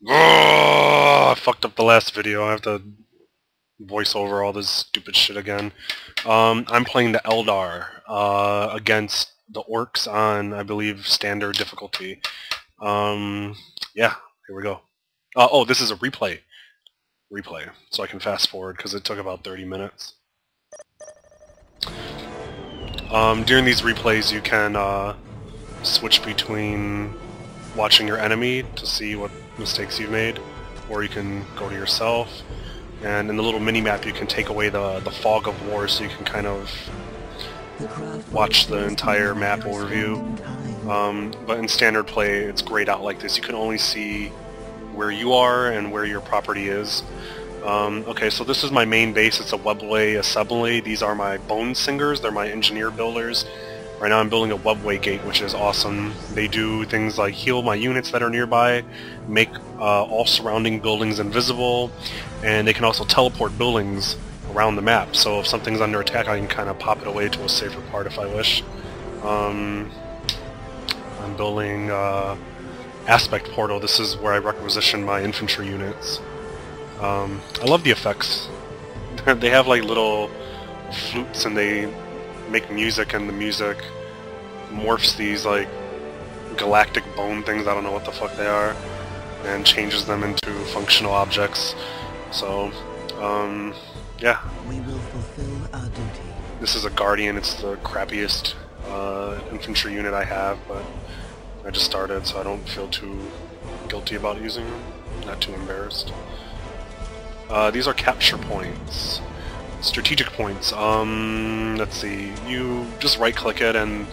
Oh, I fucked up the last video. I have to voice over all this stupid shit again. I'm playing the Eldar against the orcs on, I believe, standard difficulty. Yeah, here we go. Oh, this is a replay. So I can fast forward because it took about 30 minutes. During these replays, you can switch between watching your enemy to see what mistakes you've made, or you can go to yourself. And in the little mini-map, you can take away the fog of war, so you can kind of watch the entire map overview. But in standard play, it's grayed out like this. You can only see where you are and where your property is. Okay, so this is my main base. It's a webway assembly. These are my bone singers. They're my engineer builders. Right now I'm building a webway gate, which is awesome. They do things like heal my units that are nearby, make all surrounding buildings invisible, and they can also teleport buildings around the map. So if something's under attack, I can kind of pop it away to a safer part if I wish. I'm building aspect portal. This is where I requisition my infantry units. I love the effects. They have like little flutes and they make music, and the music morphs these like galactic bone things, I don't know what the fuck they are, and changes them into functional objects. So, yeah. We will fulfill our duty. This is a Guardian. It's the crappiest infantry unit I have, but I just started, so I don't feel too guilty about using them. Not too embarrassed. These are capture points. Strategic points. Let's see. You just right-click it, and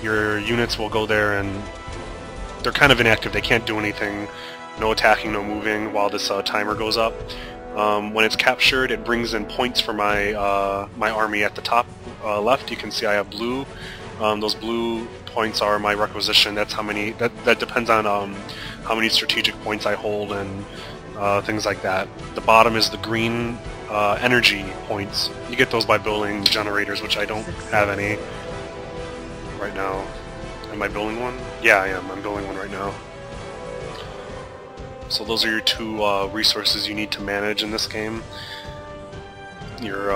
your units will go there, and they're kind of inactive. They can't do anything. No attacking, no moving while this timer goes up. When it's captured, it brings in points for my my army at the top left. You can see I have blue. Those blue points are my requisition. That's how many. That depends on how many strategic points I hold and things like that. The bottom is the green energy points. You get those by building generators, which I don't have any right now. Am I building one? Yeah, I am. I'm building one right now. So those are your two resources you need to manage in this game. Your,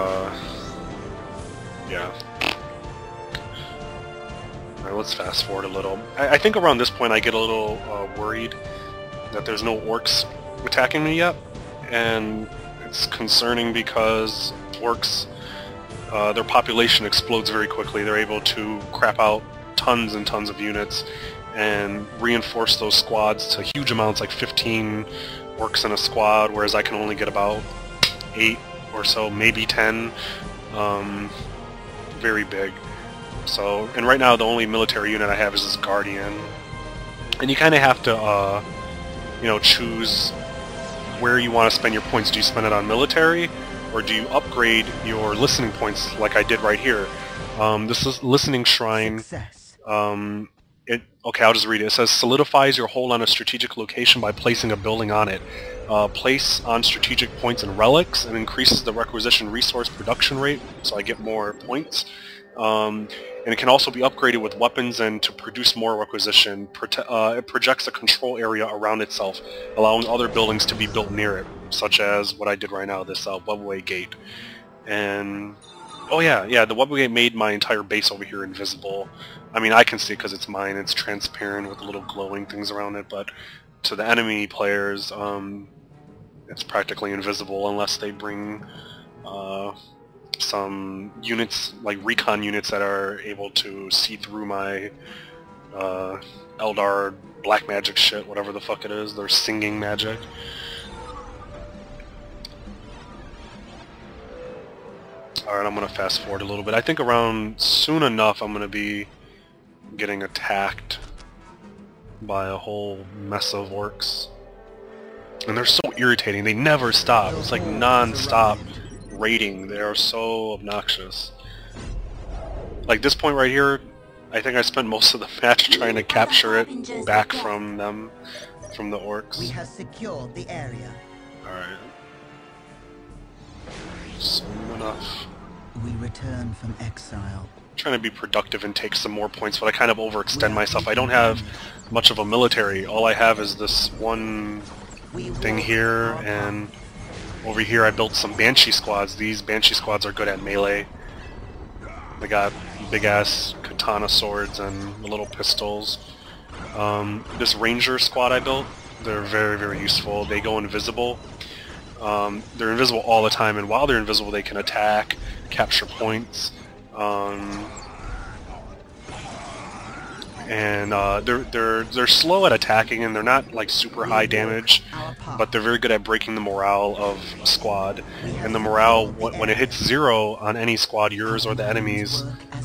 yeah. Alright, let's fast forward a little. I think around this point I get a little worried that there's no orcs attacking me yet, and it's concerning because orcs, their population explodes very quickly. They're able to crap out tons and tons of units and reinforce those squads to huge amounts, like 15 orcs in a squad, whereas I can only get about 8 or so, maybe 10. Very big. So, and right now the only military unit I have is this Guardian. And you kind of have to, you know, choose where you want to spend your points. Do you spend it on military, or do you upgrade your listening points like I did right here? This is listening shrine. Okay, I'll just read it. It says, solidifies your hold on a strategic location by placing a building on it. Place on strategic points and relics, and increases the requisition resource production rate, so I get more points. And it can also be upgraded with weapons and to produce more requisition. It projects a control area around itself, allowing other buildings to be built near it, such as what I did right now, this webway gate. And, oh yeah, the webway gate made my entire base over here invisible. I mean, I can see it because it's mine. It's transparent with little glowing things around it, but to the enemy players, it's practically invisible unless they bring some units, like recon units, that are able to see through my Eldar black magic shit, whatever the fuck it is. They're singing magic. Alright, I'm gonna fast forward a little bit. I think around soon enough I'm gonna be getting attacked by a whole mess of orcs. And they're so irritating. They never stop. It's like non-stop raiding. They are so obnoxious. Like this point right here, I think I spent most of the match trying to capture it back from them, from the orcs. We have secured the area. Alright. Soon enough. We return from exile. Trying to be productive and take some more points, but I kind of overextend myself. I don't have much of a military. All I have is this one thing here, and over here I built some Banshee squads. These Banshee squads are good at melee. They got big-ass katana swords and little pistols. This Ranger squad I built, they're very, very useful. They go invisible. They're invisible all the time, and while they're invisible they can attack, capture points, and they're slow at attacking, and they're not like super high damage, but they're very good at breaking the morale of a squad. And the morale, when it hits 0 on any squad, yours or the enemy's,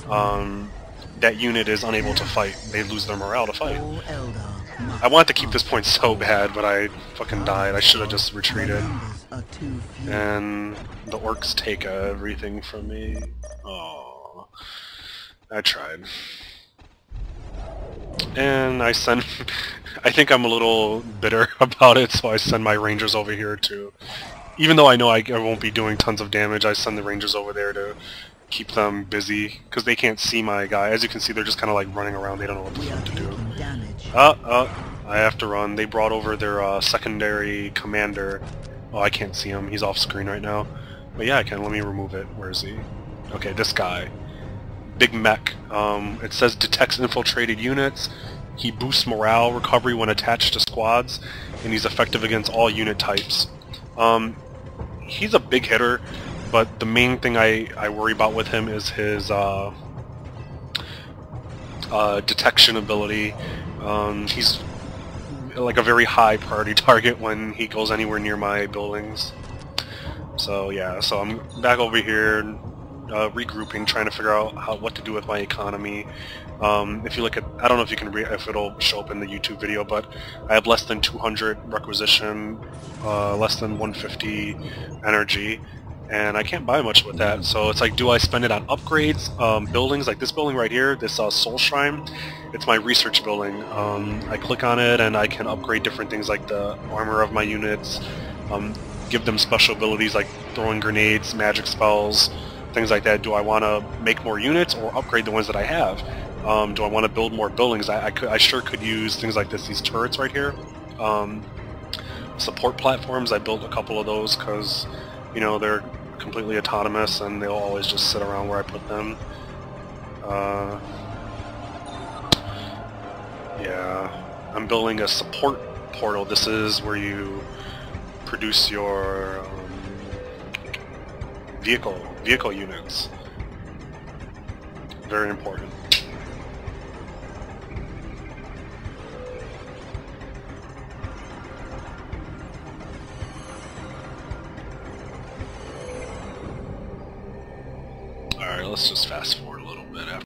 that unit is unable to fight. They lose their morale to fight. I wanted to keep this point so bad, but I fucking died. I should have just retreated. And the orcs take everything from me. Oh, I tried. And I send... I think I'm a little bitter about it, so I send my rangers over here to... Even though I know I won't be doing tons of damage, I send the rangers over there to keep them busy, because they can't see my guy. As you can see, they're just kind of like running around. They don't know what the fuck to do. I have to run. They brought over their secondary commander. Oh, I can't see him. He's off screen right now. But yeah, I can. Let me remove it. Where is he? Okay, this guy. Big mech. It says detects infiltrated units. He boosts morale recovery when attached to squads, and he's effective against all unit types. He's a big hitter, but the main thing I worry about with him is his detection ability. He's like a very high priority target when he goes anywhere near my buildings. So yeah, so I'm back over here, regrouping, trying to figure out what to do with my economy. If you look at, I don't know if you can if it'll show up in the YouTube video, but I have less than 200 requisition, less than 150 energy, and I can't buy much with that. So it's like, do I spend it on upgrades, buildings like this building right here, this Soul Shrine? It's my research building. I click on it and I can upgrade different things like the armor of my units, give them special abilities like throwing grenades, magic spells, things like that. Do I want to make more units or upgrade the ones that I have? Do I want to build more buildings? I sure could use things like this, these turrets right here. Support platforms, I built a couple of those because, you know, they're completely autonomous and they'll always just sit around where I put them. Yeah, I'm building a support portal. This is where you produce your vehicle units. Very important. Alright, let's just fast forward a little bit after.